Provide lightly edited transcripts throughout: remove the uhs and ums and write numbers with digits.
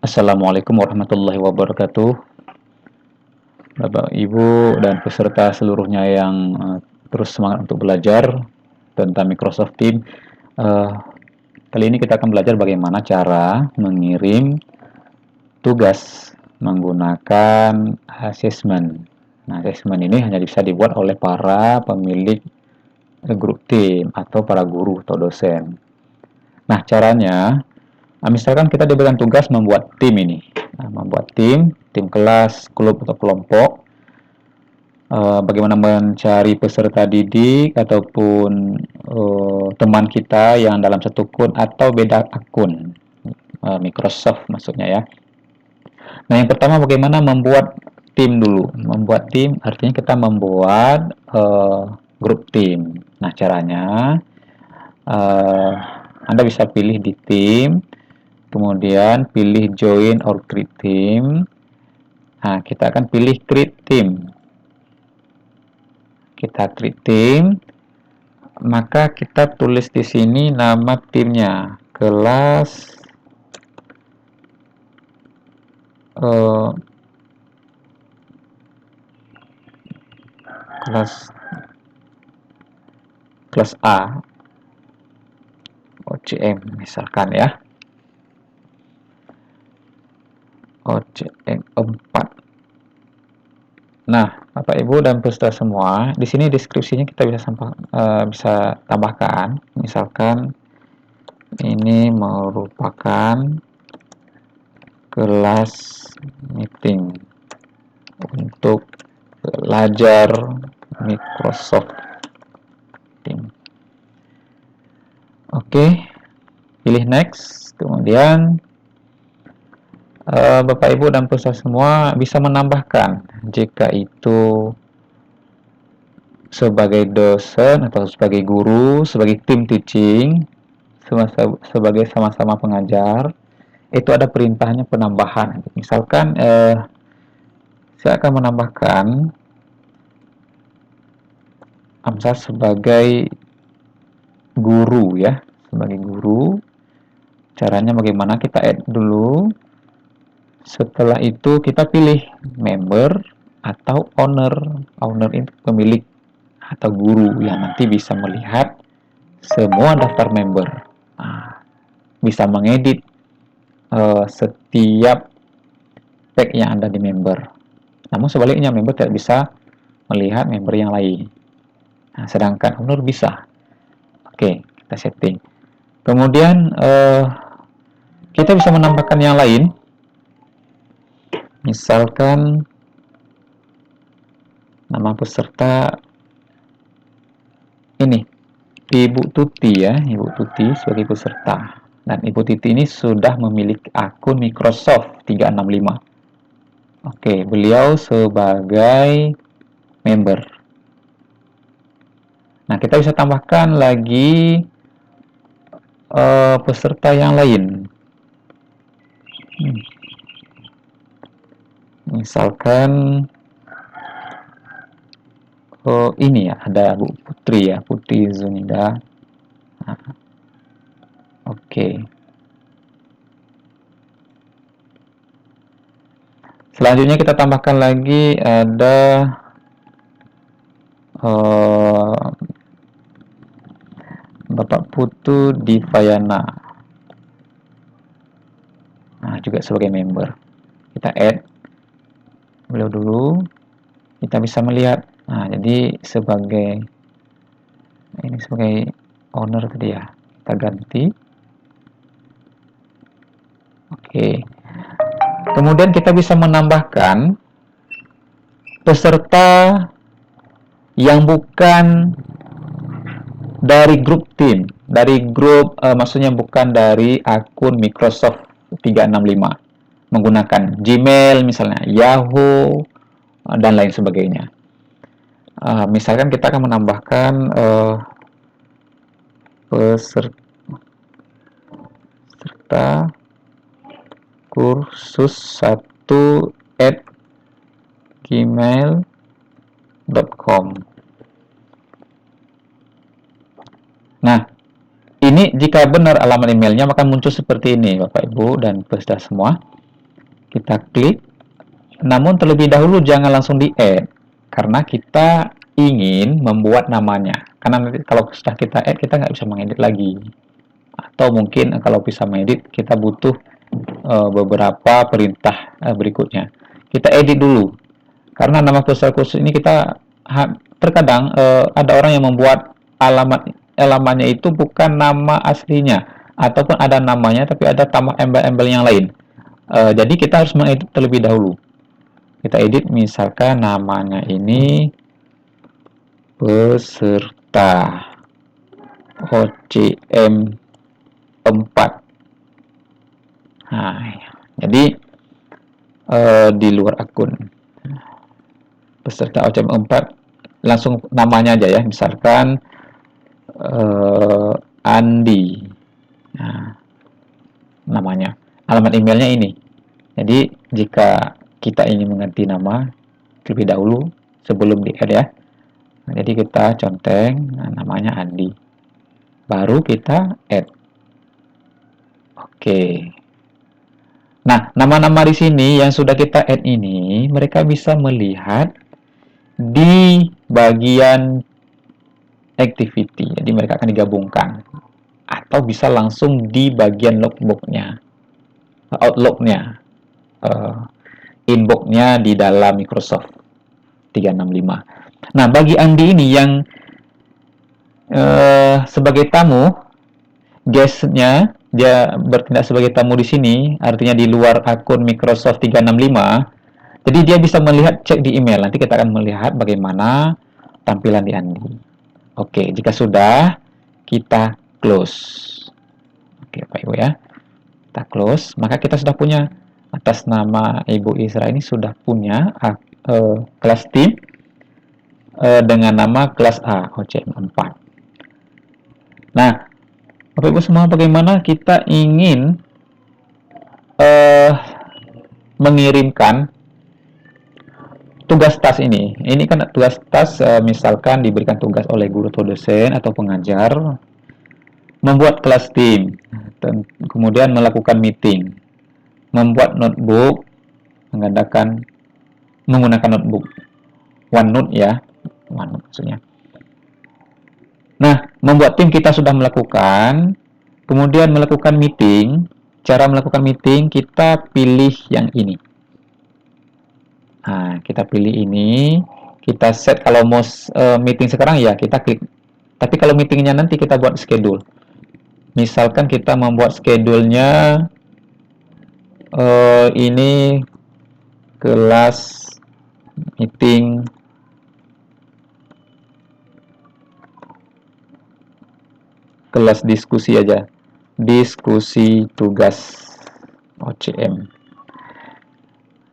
Assalamualaikum warahmatullahi wabarakatuh, Bapak, Ibu, dan peserta seluruhnya yang terus semangat untuk belajar tentang Microsoft Teams. Eh, Kali ini kita akan belajar bagaimana cara mengirim tugas menggunakan assessment. Nah, assessment ini hanya bisa dibuat oleh para pemilik grup tim atau para guru atau dosen. Nah, caranya, misalkan kita diberikan tugas membuat tim ini. Nah, membuat tim kelas, klub atau kelompok. Bagaimana mencari peserta didik ataupun teman kita yang dalam satu akun atau beda akun Microsoft maksudnya ya. Nah, yang pertama bagaimana membuat tim dulu. Membuat tim artinya kita membuat grup tim. Nah, caranya Anda bisa pilih di tim, kemudian pilih join or create team. Nah, kita akan pilih create team. Kita create team, maka kita tulis di sini nama timnya, kelas kelas A OCM misalkan ya, OCM 4. Nah, Bapak Ibu dan peserta semua, di sini deskripsinya kita bisa tambahkan, misalkan ini merupakan kelas meeting untuk belajar Microsoft Teams. Oke, pilih next. Kemudian Bapak Ibu dan peserta semua bisa menambahkan jika itu sebagai dosen atau sebagai guru, sebagai tim teaching, sebagai sama-sama pengajar, itu ada perintahnya penambahan. Misalkan saya akan menambahkan Amsal sebagai guru ya, sebagai guru. Caranya bagaimana? Kita add dulu. Setelah itu kita pilih member atau owner. Owner itu pemilik atau guru yang nanti bisa melihat semua daftar member. Nah, bisa mengedit setiap tag yang ada di member. Namun sebaliknya member tidak bisa melihat member yang lain. Nah, sedangkan owner bisa. Oke, kita setting. Kemudian kita bisa menambahkan yang lain. Misalkan nama peserta ini Ibu Tuti ya, Ibu Tuti sebagai peserta. Dan Ibu Tuti ini sudah memiliki akun Microsoft 365. Oke, beliau sebagai member. Nah, kita bisa tambahkan lagi peserta yang lain. Misalkan ini ya, ada Bu Putri ya, Putri Zunida. Nah, oke. Selanjutnya kita tambahkan lagi ada Bapak Putu Divayana. Nah, juga sebagai member. Kita add beliau dulu. Kita bisa melihat. Nah, jadi sebagai owner tadi ya. Kita ganti. Oke. Kemudian kita bisa menambahkan peserta yang bukan dari grup tim, dari grup maksudnya bukan dari akun Microsoft 365 menggunakan Gmail misalnya, Yahoo dan lain sebagainya. Misalkan kita akan menambahkan peserta kursus 1@gmail.com. Nah, ini jika benar alamat emailnya maka muncul seperti ini Bapak Ibu dan peserta semua. Kita klik. Namun terlebih dahulu jangan langsung di-add, karena kita ingin membuat namanya. Karena nanti kalau sudah kita add, kita nggak bisa mengedit lagi. Atau mungkin kalau bisa mengedit, kita butuh beberapa perintah berikutnya. Kita edit dulu. Karena nama peserta khusus ini kita terkadang ada orang yang membuat alamatnya itu bukan nama aslinya, ataupun ada namanya tapi ada tambah embel-embel yang lain. Jadi kita harus mengedit terlebih dahulu. Kita edit, misalkan namanya ini peserta OCM 4. Nah, jadi di luar akun peserta OCM 4 langsung namanya aja ya, misalkan Andi. Nah, namanya, alamat emailnya ini. Jadi jika kita ingin mengganti nama terlebih dahulu sebelum di-add ya, jadi kita conteng namanya Andi, baru kita add. Oke. Nah, nama-nama di sini yang sudah kita add ini, mereka bisa melihat di bagian activity. Jadi mereka akan digabungkan. Atau bisa langsung di bagian logbook-nya, Outlook-nya, inbox-nya di dalam Microsoft 365. Nah, bagi Andi ini yang sebagai tamu, guest-nya dia bertindak sebagai tamu di sini, artinya di luar akun Microsoft 365. Jadi dia bisa melihat, cek di email. Nanti kita akan melihat bagaimana tampilan di Andi. Oke, jika sudah, kita close. Oke, Pak Ibu ya. Kita close, maka kita sudah punya, atas nama Ibu Isra ini sudah punya kelas tim dengan nama kelas A, OCM 4. Nah, Bapak Ibu semua, bagaimana kita ingin mengirimkan tugas tas ini. Ini kan tugas tas, misalkan diberikan tugas oleh guru atau dosen atau pengajar, membuat kelas tim, kemudian melakukan meeting, membuat notebook, menggunakan notebook OneNote ya, OneNote maksudnya. Nah, membuat tim kita sudah melakukan, kemudian melakukan meeting. Cara melakukan meeting, kita pilih yang ini. Nah, kita pilih ini, kita set kalau mau meeting sekarang ya kita klik. Tapi kalau meetingnya nanti kita buat schedule. Misalkan kita membuat schedule-nya ini kelas meeting kelas diskusi aja, diskusi tugas OCM.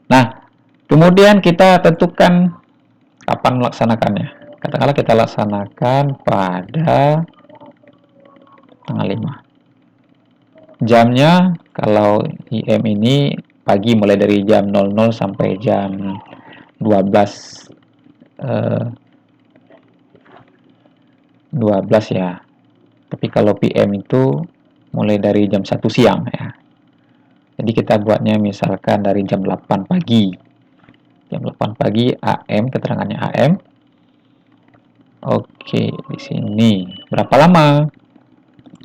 Nah, kemudian kita tentukan kapan melaksanakannya. Katakanlah kita laksanakan pada tanggal 5. Jamnya, kalau IM ini pagi, mulai dari jam 00 sampai jam 12 ya. Tapi kalau PM itu mulai dari jam 1 siang ya. Jadi kita buatnya misalkan dari jam 8 pagi. Jam 8 pagi AM, keterangannya AM. Oke, di sini berapa lama?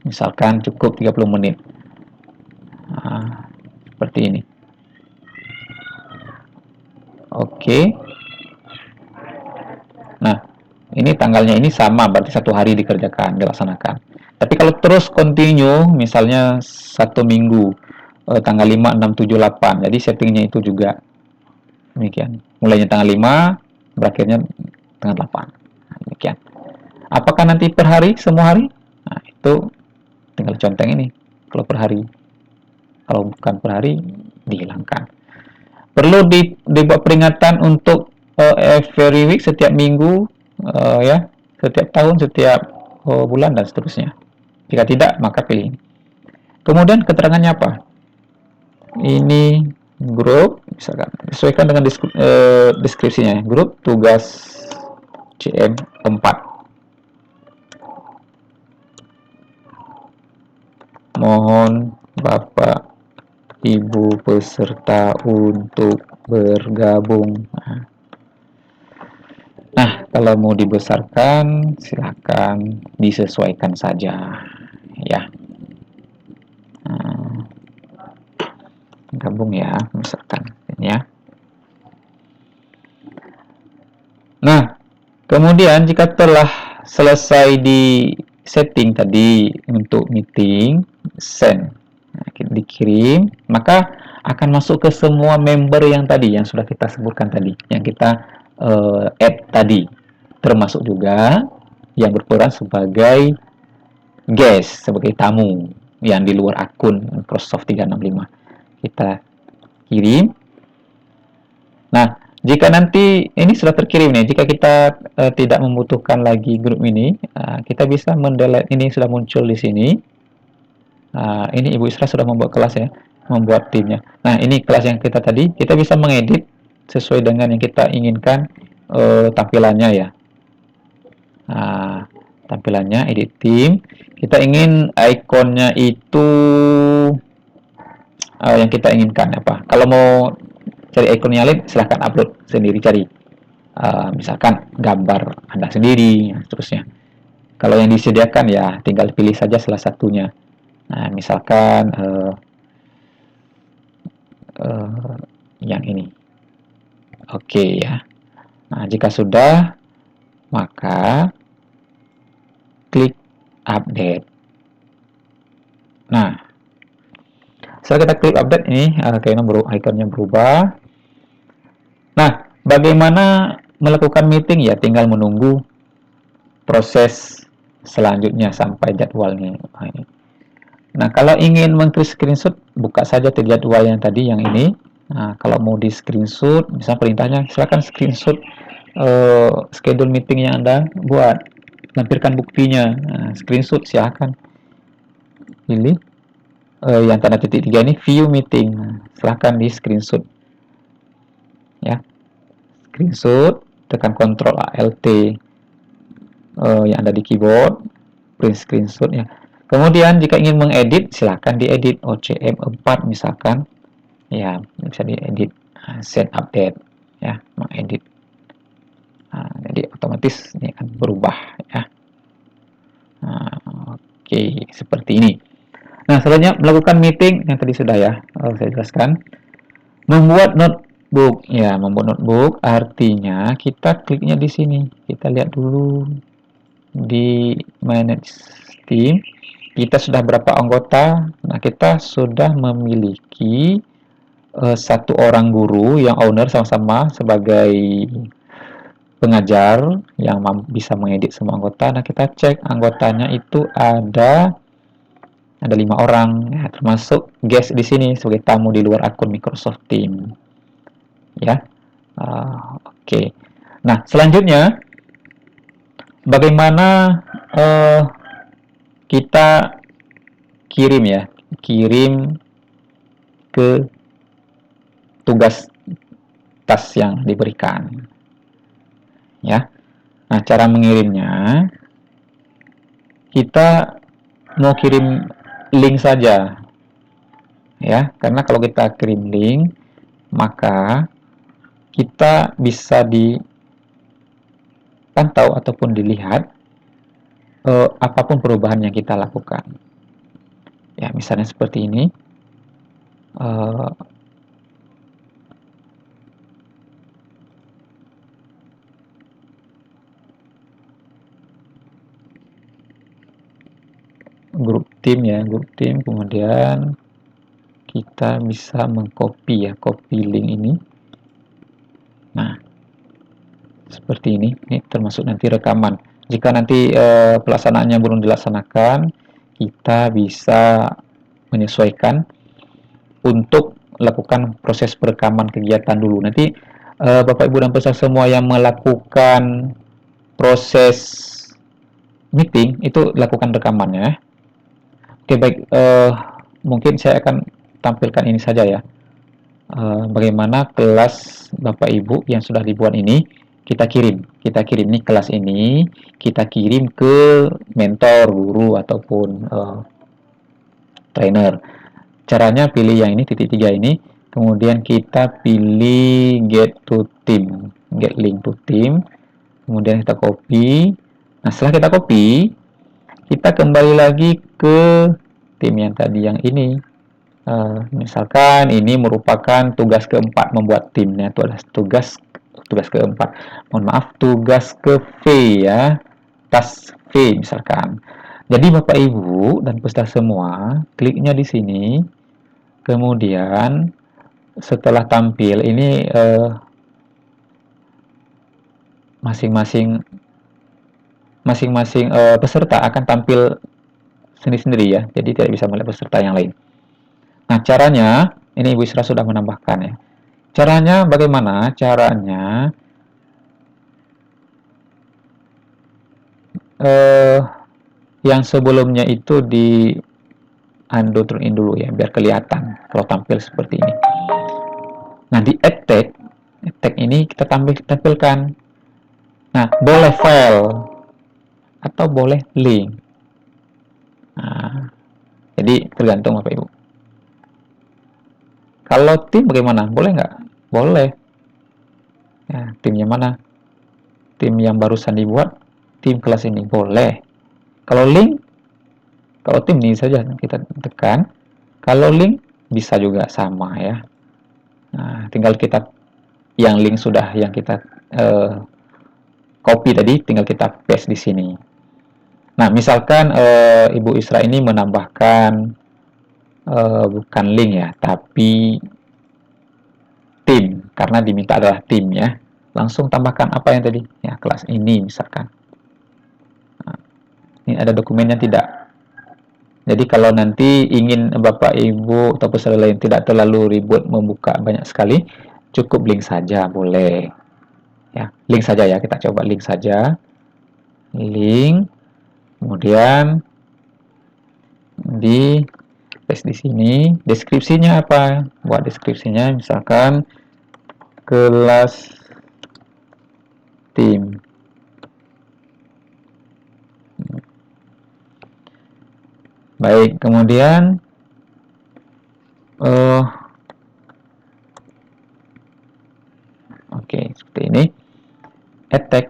Misalkan cukup 30 menit. Nah, seperti ini. Oke. Nah, ini tanggalnya ini sama, berarti 1 hari dikerjakan, dilaksanakan. Tapi kalau terus continue, misalnya 1 minggu, tanggal 5, 6, 7, 8. Jadi settingnya itu juga demikian. Mulainya tanggal 5, berakhirnya tanggal 8. Nah, demikian. Apakah nanti per hari, semua hari? Nah, itu tinggal conteng ini. Kalau per hari. Kalau bukan per hari, dihilangkan. Perlu dibuat peringatan untuk every week, setiap minggu, ya, setiap tahun, setiap bulan, dan seterusnya. Jika tidak, maka pilih ini. Kemudian keterangannya apa? Ini grup, misalkan sesuaikan dengan deskripsinya. Grup tugas CM 4. Mohon Bapak Ibu peserta untuk bergabung. Nah, kalau mau dibesarkan, silakan disesuaikan saja, ya. Gabung ya, besarkan, ya. Nah, kemudian jika telah selesai di setting tadi untuk meeting, send, nah, dikirim, maka akan masuk ke semua member yang tadi yang sudah kita sebutkan tadi, yang kita add tadi, termasuk juga yang berperan sebagai guest, sebagai tamu yang di luar akun Microsoft 365. Kita kirim. Nah, jika nanti ini sudah terkirim nih, jika kita tidak membutuhkan lagi grup ini, kita bisa mendelete. Ini sudah muncul di sini. Ini Ibu Isra sudah membuat kelas ya, membuat timnya. Nah, ini kelas yang kita tadi, kita bisa mengedit sesuai dengan yang kita inginkan tampilannya ya. Tampilannya, edit tim. Kita ingin ikonnya itu yang kita inginkan apa. Kalau mau cari ikonnya lain, silahkan upload sendiri, cari. Misalkan gambar Anda sendiri, seterusnya. Kalau yang disediakan ya tinggal pilih saja salah satunya. Nah, misalkan yang ini. Oke ya. Nah, jika sudah, maka klik update. Nah, setelah kita klik update ini, ikonnya berubah. Nah, bagaimana melakukan meeting ya? Tinggal menunggu proses selanjutnya sampai jadwalnya. Nah, kalau ingin screenshot, buka saja jadwal yang tadi, yang ini. Nah, kalau mau di screenshot, misalnya perintahnya, silakan screenshot schedule meeting yang Anda buat, lampirkan buktinya. Nah, screenshot silakan pilih yang tanda titik 3 ini, view meeting. Nah, silakan di screenshot ya, screenshot, tekan Ctrl Alt yang ada di keyboard, print screenshot ya. Kemudian jika ingin mengedit, silakan diedit OCM 4 misalkan ya, bisa diedit. Set update ya, mengedit. Jadi otomatis ini akan berubah ya. Oke, seperti ini. Nah, selanjutnya melakukan meeting yang tadi sudah ya, saya jelaskan. Membuat notebook ya, membuat notebook artinya kita kliknya di sini. Kita lihat dulu di manage team, kita sudah berapa anggota. Nah, kita sudah memiliki satu orang guru yang owner, sama-sama sebagai pengajar yang bisa mengedit semua anggota. Nah, kita cek anggotanya itu ada 5 orang ya, termasuk guest di sini sebagai tamu di luar akun Microsoft Teams ya. Oke. Nah, selanjutnya bagaimana kita kirim ke tugas tas yang diberikan ya. Nah, cara mengirimnya, kita mau kirim link saja ya, karena kalau kita kirim link, maka kita bisa dipantau ataupun dilihat apapun perubahan yang kita lakukan ya. Misalnya seperti ini, grup tim ya, grup tim, kemudian kita bisa mengcopy ya, copy link ini. Nah, seperti ini termasuk nanti rekaman. Jika nanti pelaksanaannya belum dilaksanakan, kita bisa menyesuaikan untuk lakukan proses perekaman kegiatan dulu. Nanti Bapak Ibu dan peserta semua yang melakukan proses meeting itu lakukan rekamannya. Oke, baik, mungkin saya akan tampilkan ini saja ya. Bagaimana kelas Bapak Ibu yang sudah dibuat ini kita kirim nih, kelas ini kita kirim ke mentor, guru ataupun trainer. Caranya pilih yang ini, titik 3 ini, kemudian kita pilih get to team, get link to team, kemudian kita copy. Nah, setelah kita copy, kita kembali lagi ke tim yang tadi yang ini. Misalkan ini merupakan tugas keempat membuat timnya, itu adalah tugas keempat. Mohon maaf, tugas ke V ya, task V misalkan. Jadi Bapak Ibu dan peserta semua, kliknya di sini. Kemudian setelah tampil ini masing-masing peserta akan tampil sendiri-sendiri ya. Jadi tidak bisa melihat peserta yang lain. Nah, caranya ini Ibu Isra sudah menambahkan ya. Caranya bagaimana? Caranya yang sebelumnya itu di undo turn in dulu ya, biar kelihatan kalau tampil seperti ini. Nah, di add tag ini kita tampilkan. Nah, boleh file atau boleh link. Nah, jadi tergantung Bapak Ibu. Kalau tim bagaimana? Boleh nggak? Boleh. Ya, timnya mana? Tim yang barusan dibuat, tim kelas ini boleh. Kalau link, kalau tim ini saja kita tekan. Kalau link bisa juga sama ya. Nah, tinggal kita yang link sudah yang kita copy tadi, tinggal kita paste di sini. Nah, misalkan Ibu Isra ini menambahkan bukan link ya, tapi tim, karena diminta adalah tim ya. Langsung tambahkan apa yang tadi? Ya, kelas ini misalkan. Nah, ini ada dokumennya tidak? Jadi kalau nanti ingin Bapak Ibu atau peserta lain tidak terlalu ribut membuka banyak sekali, cukup link saja boleh. Ya, link saja ya, kita coba link saja. Link, kemudian di paste di sini. Deskripsinya apa? Buat deskripsinya misalkan kelas tim. Baik, kemudian oke, seperti ini. Add tag.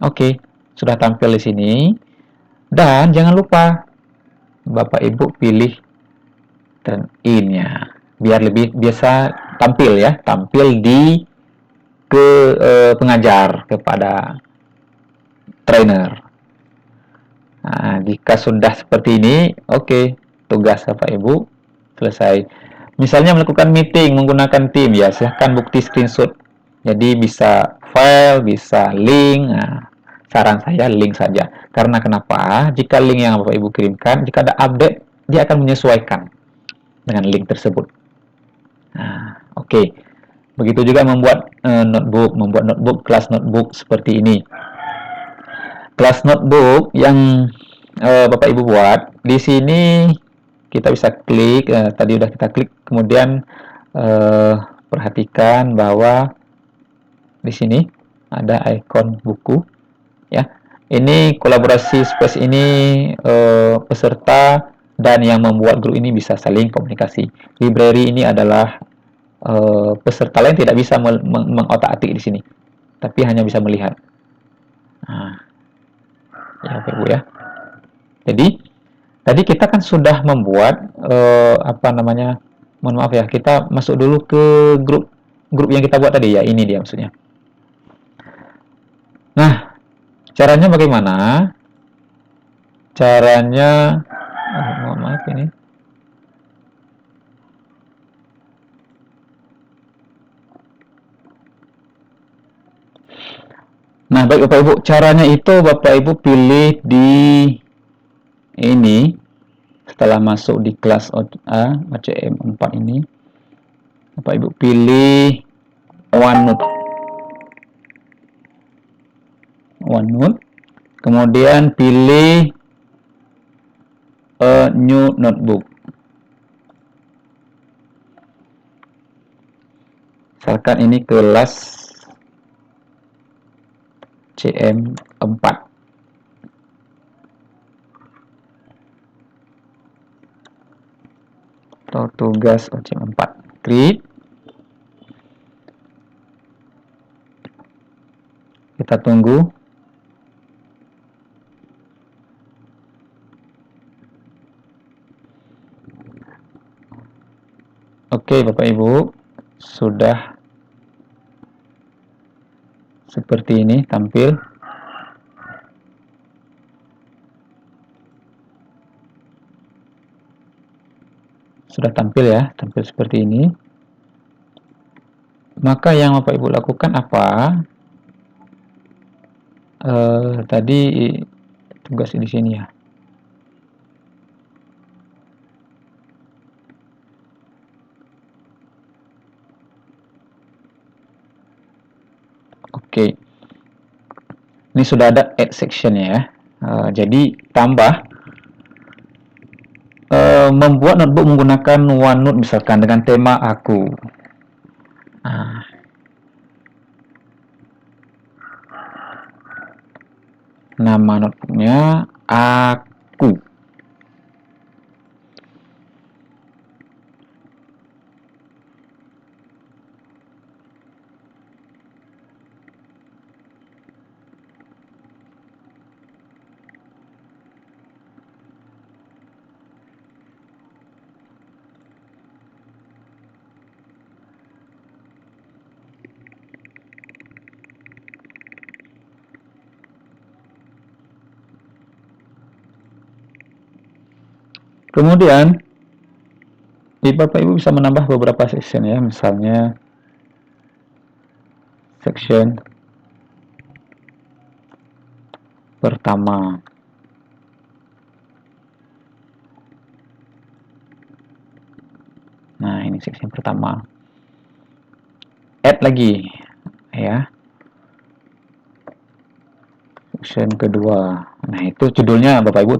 Oke, sudah tampil di sini. Dan jangan lupa Bapak Ibu pilih turn in-nya. Biar lebih biasa tampil ya, tampil di pengajar kepada trainer. Nah, jika sudah seperti ini, oke, tugas Bapak Ibu selesai. Misalnya melakukan meeting menggunakan tim ya, silahkan bukti screenshot. Jadi bisa file, bisa link. Nah, saran saya link saja. Karena kenapa? Jika link yang Bapak Ibu kirimkan, jika ada update, dia akan menyesuaikan dengan link tersebut. Nah, oke. Begitu juga membuat membuat notebook, kelas notebook seperti ini. Kelas notebook yang Bapak Ibu buat, di sini kita bisa klik, tadi udah kita klik, kemudian perhatikan bahwa di sini ada ikon buku, ya. Ini kolaborasi space ini peserta dan yang membuat grup ini bisa saling komunikasi. Library ini adalah peserta lain tidak bisa mengotak-atik di sini, tapi hanya bisa melihat. Nah, ya Bapak Ibu ya. Jadi tadi kita kan sudah membuat apa namanya? Mohon maaf ya, kita masuk dulu ke grup yang kita buat tadi ya. Ini dia maksudnya. Nah, caranya bagaimana? Caranya mohon maaf ini. Nah, baik Bapak Ibu, caranya itu Bapak Ibu pilih di ini setelah masuk di kelas OCM 4 ini. Bapak Ibu pilih OneNote. Kemudian pilih new notebook. Misalkan ini kelas CM4. atau tugas OCM4. Klik. Kita tunggu. Oke, Bapak Ibu, sudah seperti ini tampil. Sudah tampil ya, tampil seperti ini. Maka yang Bapak Ibu lakukan apa? Tadi tugas di sini ya. Oke, ini sudah ada add section ya. Jadi tambah membuat notebook menggunakan OneNote misalkan dengan tema aku. Nah, nama notebooknya aku. Kemudian Bapak Ibu bisa menambah beberapa section ya, misalnya section pertama. Nah, ini section pertama. Add lagi ya. Section kedua. Nah, itu judulnya Bapak Ibu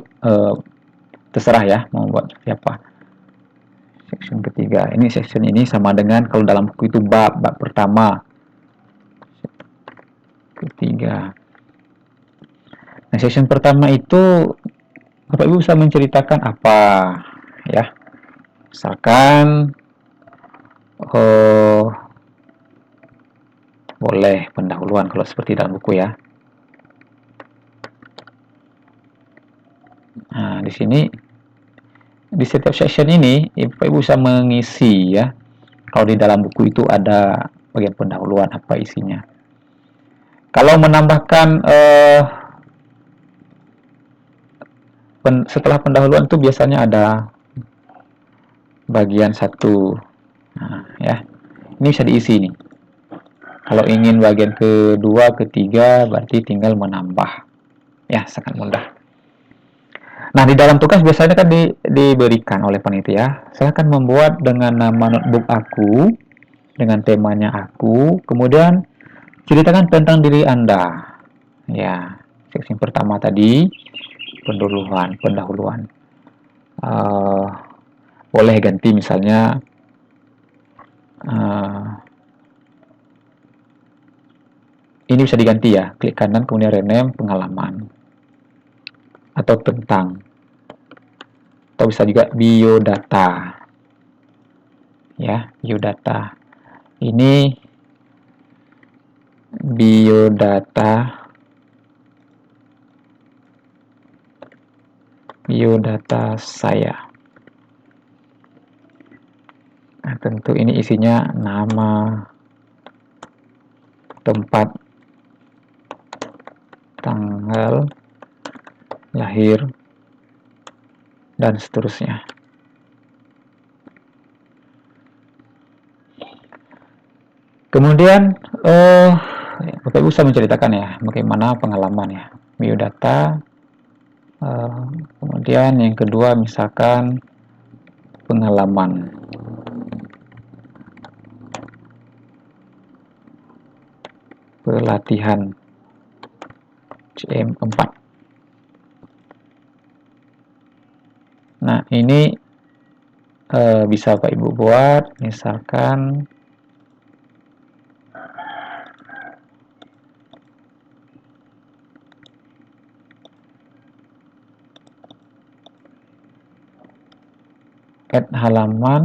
terserah ya mau buat siapa. Section ketiga. Ini section ini sama dengan kalau dalam buku itu bab pertama. Ketiga. Nah, section pertama itu Bapak Ibu bisa menceritakan apa ya. Misalkan boleh pendahuluan kalau seperti dalam buku ya. Nah, di sini di setiap section ini Bapak Ibu bisa mengisi ya. Kalau di dalam buku itu ada bagian pendahuluan apa isinya. Kalau menambahkan setelah pendahuluan itu biasanya ada bagian satu. Nah, ya. Ini bisa diisi nih. Kalau ingin bagian kedua, ketiga, berarti tinggal menambah. Ya, sangat mudah. Nah, di dalam tugas biasanya kan diberikan oleh panitia, saya akan membuat dengan nama notebook aku, dengan temanya aku, kemudian ceritakan tentang diri Anda. Ya, seksi pertama tadi, pendahuluan. Boleh ganti misalnya ini bisa diganti ya, klik kanan kemudian rename pengalaman atau tentang, atau bisa juga biodata ya, biodata ini biodata saya. Nah, tentu ini isinya nama, tempat, tanggal lahir, dan seterusnya. Kemudian Bapak Ibu bisa menceritakan ya bagaimana pengalaman ya biodata. Kemudian yang kedua misalkan pengalaman pelatihan CM4. Nah, ini bisa Pak Ibu buat misalkan add halaman.